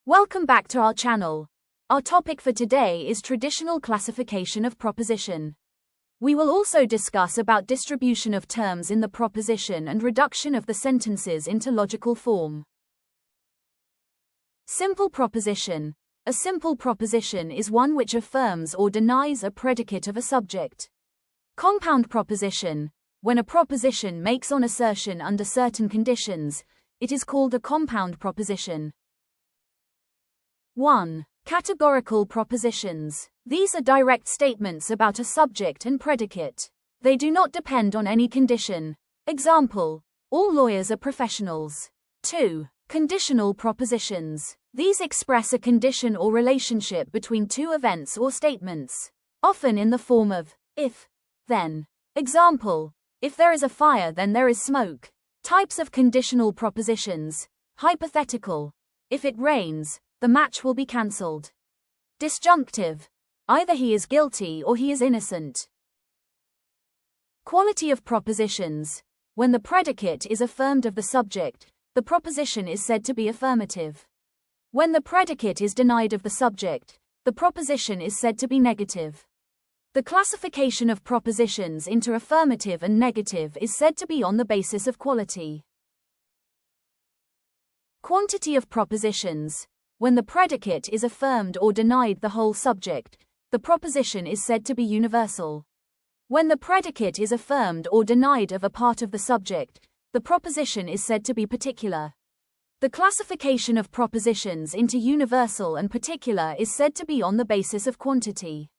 Welcome back to our channel. Our topic for today is traditional classification of proposition. We will also discuss about distribution of terms in the proposition and reduction of the sentences into logical form. Simple proposition. A simple proposition is one which affirms or denies a predicate of a subject. Compound proposition. When a proposition makes an assertion under certain conditions, it is called a compound proposition. 1. Categorical propositions. These are direct statements about a subject and predicate. They do not depend on any condition. Example: all lawyers are professionals. 2. Conditional propositions. These express a condition or relationship between two events or statements, often in the form of if, then. Example: if there is a fire, then there is smoke. Types of conditional propositions. Hypothetical: if it rains, the match will be cancelled. Disjunctive: either he is guilty or he is innocent. Quality of propositions. When the predicate is affirmed of the subject, the proposition is said to be affirmative. When the predicate is denied of the subject, the proposition is said to be negative. The classification of propositions into affirmative and negative is said to be on the basis of quality. Quantity of propositions. When the predicate is affirmed or denied the whole subject, the proposition is said to be universal. When the predicate is affirmed or denied of a part of the subject, the proposition is said to be particular. The classification of propositions into universal and particular is said to be on the basis of quantity.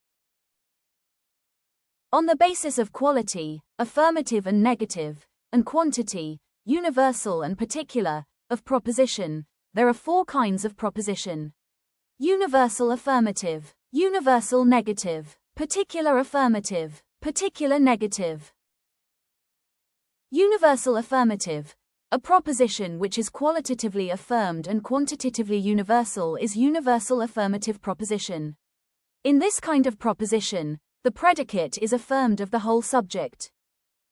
On the basis of quality, affirmative and negative, and quantity, universal and particular, of proposition, there are four kinds of proposition: universal affirmative, universal negative, particular affirmative, particular negative. Universal affirmative. A proposition which is qualitatively affirmed and quantitatively universal is universal affirmative proposition. In this kind of proposition, the predicate is affirmed of the whole subject.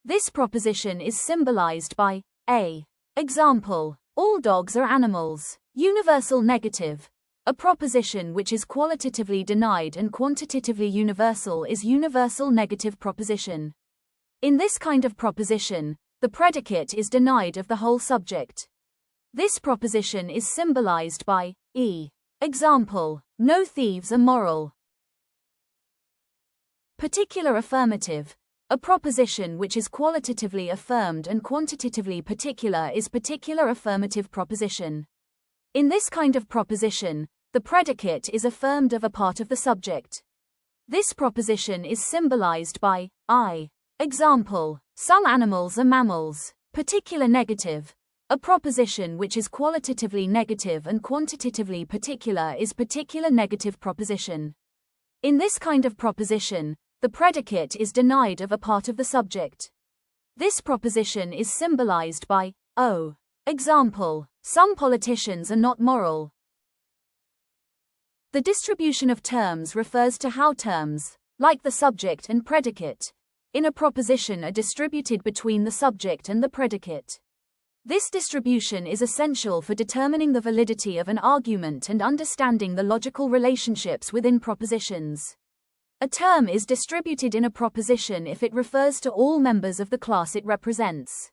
This proposition is symbolized by a. Example: all dogs are animals. Universal negative. A proposition which is qualitatively denied and quantitatively universal is universal negative proposition. In this kind of proposition, the predicate is denied of the whole subject. This proposition is symbolized by e. Example: no thieves are moral. Particular affirmative. A proposition which is qualitatively affirmed and quantitatively particular is particular affirmative proposition. In this kind of proposition, the predicate is affirmed of a part of the subject. This proposition is symbolized by I. Example: some animals are mammals. Particular negative. A proposition which is qualitatively negative and quantitatively particular is particular negative proposition. In this kind of proposition, the predicate is denied of a part of the subject. This proposition is symbolized by O. Example: some politicians are not moral. The distribution of terms refers to how terms, like the subject and predicate, in a proposition are distributed between the subject and the predicate. This distribution is essential for determining the validity of an argument and understanding the logical relationships within propositions. A term is distributed in a proposition if it refers to all members of the class it represents.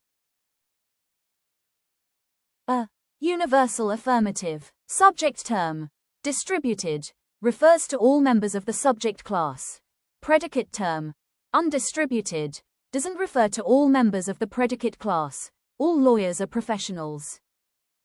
A universal affirmative subject term, distributed, refers to all members of the subject class. Predicate term, undistributed, doesn't refer to all members of the predicate class. All lawyers are professionals.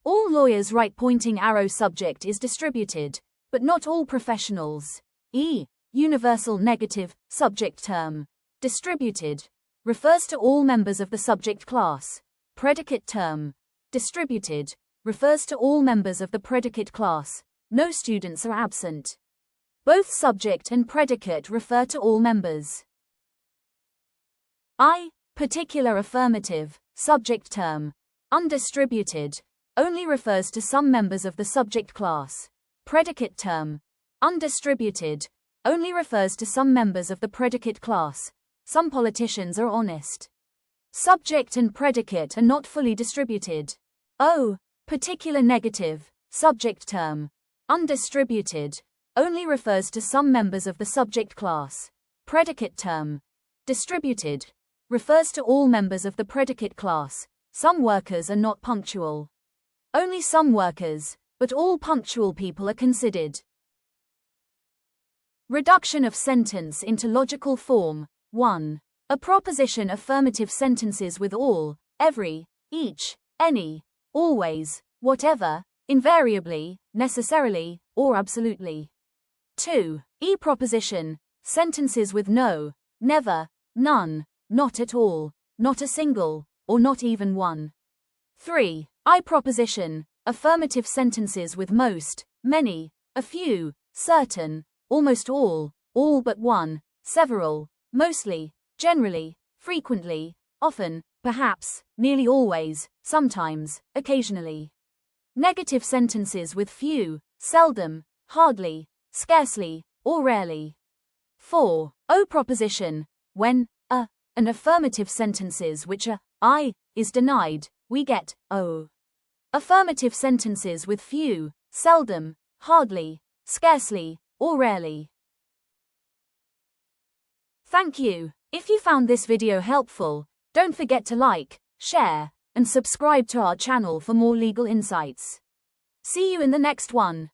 All lawyers right pointing arrow subject is distributed, but not all professionals. E. Universal negative subject term, distributed, refers to all members of the subject class. Predicate term, distributed, refers to all members of the predicate class. No students are absent. Both subject and predicate refer to all members. I. Particular affirmative subject term, undistributed, only refers to some members of the subject class. Predicate term, undistributed, only refers to some members of the predicate class. Some politicians are honest. Subject and predicate are not fully distributed. O. Particular negative subject term, Undistributed only refers to some members of the subject class. Predicate term. Distributed refers to all members of the predicate class. Some workers are not punctual. Only some workers, but all punctual people are considered. Reduction of sentence into logical form. 1. A proposition affirmative sentences with all, every, each, any, always, whatever, invariably, necessarily, or absolutely. 2. E proposition, sentences with no, never, none, not at all, not a single, or not even one. 3. I proposition, affirmative sentences with most, many, a few, certain, almost all but one, several, mostly, generally, frequently, often, perhaps, nearly always, sometimes, occasionally. Negative sentences with few, seldom, hardly, scarcely, or rarely. 4. O proposition, when an affirmative sentences which I is denied, we get O. Affirmative sentences with few, seldom, hardly, scarcely, or rarely. Thank you. If you found this video helpful, don't forget to like, share, and subscribe to our channel for more legal insights. See you in the next one.